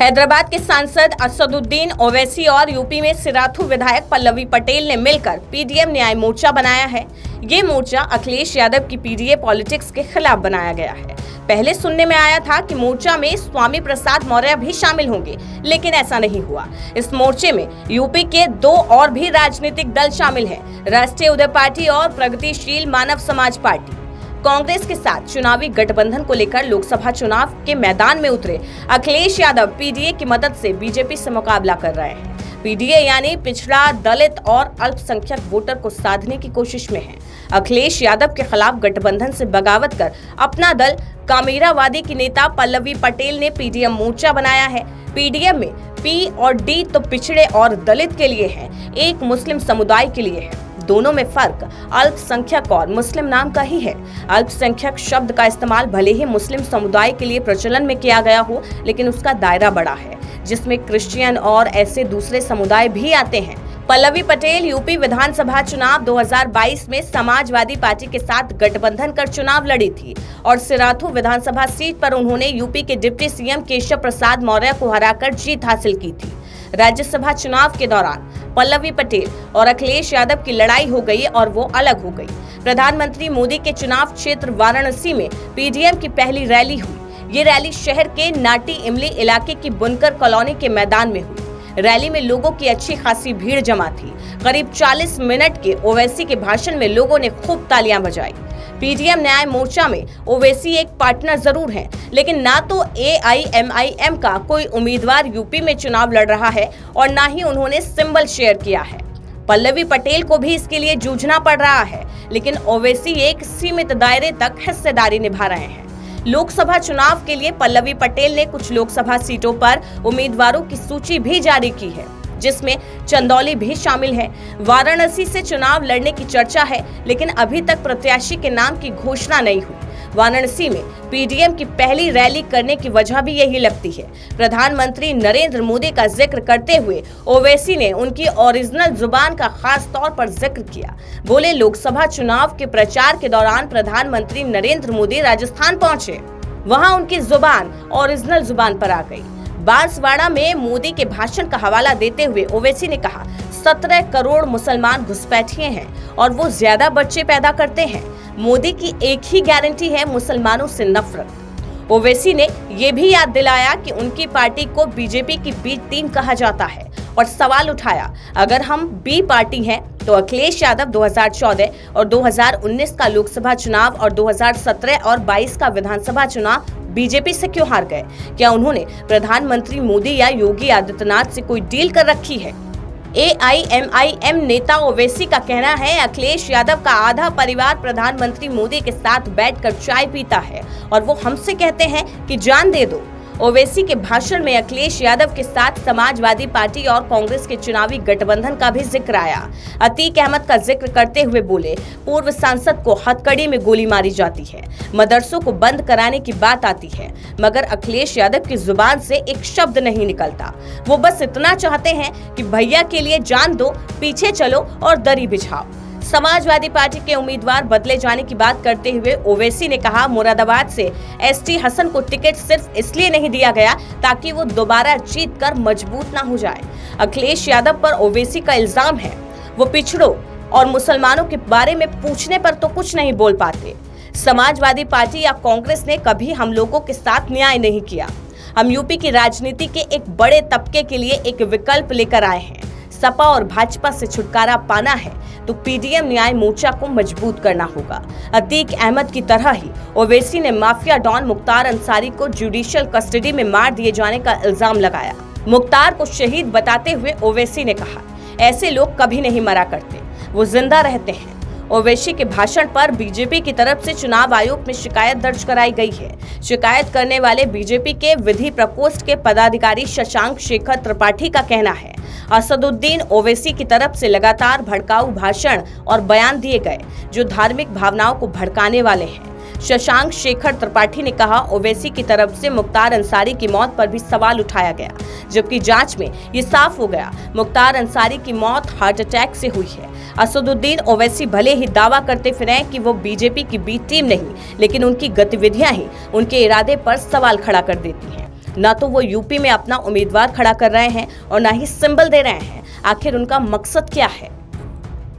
हैदराबाद के सांसद असदुद्दीन ओवैसी और यूपी में सिराथू विधायक पल्लवी पटेल ने मिलकर पीडीएम न्याय मोर्चा बनाया है। ये मोर्चा अखिलेश यादव की पीडीए पॉलिटिक्स के खिलाफ बनाया गया है। पहले सुनने में आया था कि मोर्चा में स्वामी प्रसाद मौर्य भी शामिल होंगे, लेकिन ऐसा नहीं हुआ। इस मोर्चे में यूपी के 2 और भी राजनीतिक दल शामिल हैं, राष्ट्रीय उदय पार्टी और प्रगतिशील मानव समाज पार्टी। कांग्रेस के साथ चुनावी गठबंधन को लेकर लोकसभा चुनाव के मैदान में उतरे अखिलेश यादव पीडीए की मदद से बीजेपी से मुकाबला कर रहे हैं। पीडीए यानी पिछड़ा, दलित और अल्पसंख्यक वोटर को साधने की कोशिश में है। अखिलेश यादव के खिलाफ गठबंधन से बगावत कर अपना दल कामेरावादी की नेता पल्लवी पटेल ने पीडीएम मोर्चा बनाया है। पीडीएम में पी और डी तो पिछड़े और दलित के लिए है, एक मुस्लिम समुदाय के लिए है। दोनों में फर्क अल्पसंख्यक और मुस्लिम नाम का ही है। अल्पसंख्यक शब्द का इस्तेमाल भले ही मुस्लिम समुदाय के लिए प्रचलन में किया गया हो, लेकिन उसका दायरा बड़ा है, जिसमें क्रिश्चियन और ऐसे दूसरे समुदाय भी आते हैं। पल्लवी पटेल यूपी विधानसभा चुनाव 2022 में समाजवादी पार्टी के साथ गठबंधन कर चुनाव लड़ी थी और सिराथू विधानसभा सीट पर उन्होंने यूपी के डिप्टी सीएम केशव प्रसाद मौर्य को हराकर जीत हासिल की थी। राज्यसभा चुनाव के दौरान पल्लवी पटेल और अखिलेश यादव की लड़ाई हो गई और वो अलग हो गई। प्रधानमंत्री मोदी के चुनाव क्षेत्र वाराणसी में पीडीएम की पहली रैली हुई। ये रैली शहर के नाटी इमली इलाके की बुनकर कॉलोनी के मैदान में हुई। रैली में लोगों की अच्छी खासी भीड़ जमा थी। करीब 40 मिनट के ओवैसी के भाषण में लोगों ने खूब तालियां बजाई। पीडीएम न्याय मोर्चा में ओवैसी एक पार्टनर जरूर हैं, लेकिन ना तो AIMIM का कोई उम्मीदवार यूपी में चुनाव लड़ रहा है और ना ही उन्होंने सिंबल शेयर किया है। पल्लवी पटेल को भी इसके लिए जूझना पड़ रहा है, लेकिन ओवैसी एक सीमित दायरे तक हिस्सेदारी निभा रहे हैं। लोकसभा चुनाव के लिए पल्लवी पटेल ने कुछ लोकसभा सीटों पर उम्मीदवारों की सूची भी जारी की है, जिसमें चंदौली भी शामिल है। वाराणसी से चुनाव लड़ने की चर्चा है, लेकिन अभी तक प्रत्याशी के नाम की घोषणा नहीं हुई। वाराणसी में पीडीएम की पहली रैली करने की वजह भी यही लगती है। प्रधानमंत्री नरेंद्र मोदी का जिक्र करते हुए ओवैसी ने उनकी ओरिजिनल जुबान का खास तौर पर जिक्र किया। बोले, लोकसभा चुनाव के प्रचार के दौरान प्रधानमंत्री नरेंद्र मोदी राजस्थान पहुंचे, वहां उनकी जुबान ओरिजिनल जुबान पर आ गई। बांसवाड़ा में मोदी के भाषण का हवाला देते हुए ओवैसी ने कहा, 17 करोड़ मुसलमान घुसपैठिए हैं और वो ज्यादा बच्चे पैदा करते हैं। मोदी की एक ही गारंटी है, मुसलमानों से नफरत। ओवैसी ने ये भी याद दिलाया कि उनकी पार्टी को बीजेपी की बी टीम कहा जाता है और सवाल उठाया, अगर हम बी पार्टी हैं तो अखिलेश यादव 2014 और 2019 का लोकसभा चुनाव और 2017 और 22 का विधानसभा चुनाव बीजेपी से क्यों हार गए? क्या उन्होंने प्रधानमंत्री मोदी या योगी आदित्यनाथ से कोई डील कर रखी है? AIMIM नेता ओवैसी का कहना है, अखिलेश यादव का आधा परिवार प्रधानमंत्री मोदी के साथ बैठकर चाय पीता है और वो हमसे कहते हैं कि जान दे दो। ओवैसी के भाषण में अखिलेश यादव के साथ समाजवादी पार्टी और कांग्रेस के चुनावी गठबंधन का भी जिक्र आया। अतीक अहमद का जिक्र करते हुए बोले, पूर्व सांसद को हथकड़ी में गोली मारी जाती है, मदरसों को बंद कराने की बात आती है, मगर अखिलेश यादव की जुबान से एक शब्द नहीं निकलता। वो बस इतना चाहते हैं कि भैया के लिए जान दो, पीछे चलो और दरी बिछाओ। समाजवादी पार्टी के उम्मीदवार बदले जाने की बात करते हुए ओवैसी ने कहा, मुरादाबाद से ST हसन को टिकट सिर्फ इसलिए नहीं दिया गया ताकि वो दोबारा जीत कर मजबूत ना हो जाए। अखिलेश यादव पर ओवैसी का इल्जाम है, वो पिछड़ों और मुसलमानों के बारे में पूछने पर तो कुछ नहीं बोल पाते। समाजवादी पार्टी या कांग्रेस ने कभी हम लोगों के साथ न्याय नहीं किया। हम यूपी की राजनीति के एक बड़े तबके के लिए एक विकल्प लेकर आए हैं। सपा और भाजपा से छुटकारा पाना है तो पीडीएम न्याय मोर्चा को मजबूत करना होगा। अतीक अहमद की तरह ही ओवैसी ने माफिया डॉन मुख्तार अंसारी को जुडिशियल कस्टडी में मार दिए जाने का इल्जाम लगाया। मुख्तार को शहीद बताते हुए ओवैसी ने कहा, ऐसे लोग कभी नहीं मरा करते, वो जिंदा रहते हैं। ओवैसी के भाषण पर बीजेपी की तरफ से चुनाव आयोग में शिकायत दर्ज कराई गई है। शिकायत करने वाले बीजेपी के विधि प्रकोष्ठ के पदाधिकारी शशांक शेखर त्रिपाठी का कहना है, असदुद्दीन ओवैसी की तरफ से लगातार भड़काऊ भाषण और बयान दिए गए जो धार्मिक भावनाओं को भड़काने वाले हैं। शशांक शेखर त्रिपाठी ने कहा, ओवैसी की तरफ से मुख्तार अंसारी की मौत पर भी सवाल उठाया गया, जबकि जांच में ये साफ हो गया मुख्तार अंसारी की मौत हार्ट अटैक से हुई है। असदुद्दीन ओवैसी भले ही दावा करते फिरे कि वो बीजेपी की बी टीम नहीं, लेकिन उनकी गतिविधियां ही उनके इरादे पर सवाल खड़ा कर देती हैं। ना तो वो यूपी में अपना उम्मीदवार खड़ा कर रहे हैं और ना ही सिंबल दे रहे हैं। आखिर उनका मकसद क्या है?